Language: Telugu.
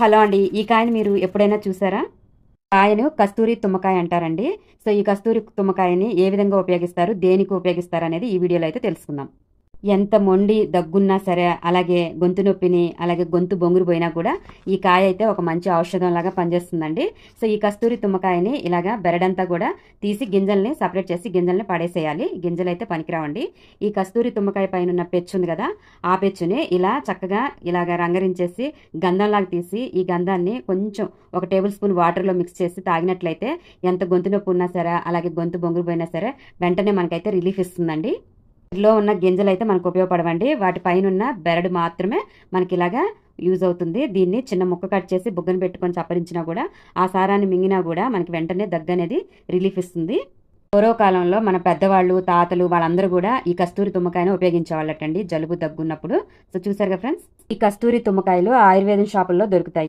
హలో అండి. ఈ కాయని మీరు ఎప్పుడైనా చూసారా? కాయను కస్తూరి తుమ్మకాయ అంటారండి. సో, ఈ కస్తూరి తుమ్మకాయని ఏ విధంగా ఉపయోగిస్తారు? దేనికి ఉపయోగిస్తారనేది ఈ వీడియోలో అయితే తెలుసుకుందాం. ఎంత మొండి దగ్గున్నా సరే, అలాగే గొంతు నొప్పిని, అలాగే గొంతు బొంగురు పోయినా కూడా ఈ కాయ అయితే ఒక మంచి ఔషధంలాగా పనిచేస్తుందండి. సో, ఈ కస్తూరి తుమ్మకాయని ఇలాగా బెరడంతా కూడా తీసి గింజల్ని సెపరేట్ చేసి గింజల్ని పడేసేయాలి. గింజలైతే పనికిరావండి. ఈ కస్తూరి తుమ్మకాయ పైన ఉన్న పెచ్చు ఉంది కదా, ఆ పెచ్చుని ఇలా చక్కగా ఇలాగ రంగరించేసి గంధంలాగా తీసి ఈ గంధాన్ని కొంచెం ఒక టేబుల్ స్పూన్ వాటర్లో మిక్స్ చేసి తాగినట్లయితే ఎంత గొంతు నొప్పి ఉన్నా సరే, అలాగే గొంతు బొంగురు పోయినా సరే వెంటనే మనకైతే రిలీఫ్ ఇస్తుందండి. లో ఉన్న గింజలైతే మనకు ఉపయోగపడవండి. వాటి పైన ఉన్న బెరడు మాత్రమే మనకి ఇలాగా యూజ్ అవుతుంది. దీన్ని చిన్న ముక్క కట్ చేసి బుగ్గన పెట్టుకొని చప్పరించినా కూడా ఆ సారాన్ని మింగినా కూడా మనకి వెంటనే దగ్గు అనేది రిలీఫ్ ఇస్తుంది. పూర్వకాలంలో మన పెద్దవాళ్ళు, తాతలు వాళ్ళందరూ కూడా ఈ కస్తూరి తుమ్మకాయను ఉపయోగించేవాళ్ళటండి జలుబు దగ్గున్నప్పుడు. సో చూసారుగా ఫ్రెండ్స్, ఈ కస్తూరి తుమ్మకాయలు ఆయుర్వేదం షాపుల్లో దొరుకుతాయి.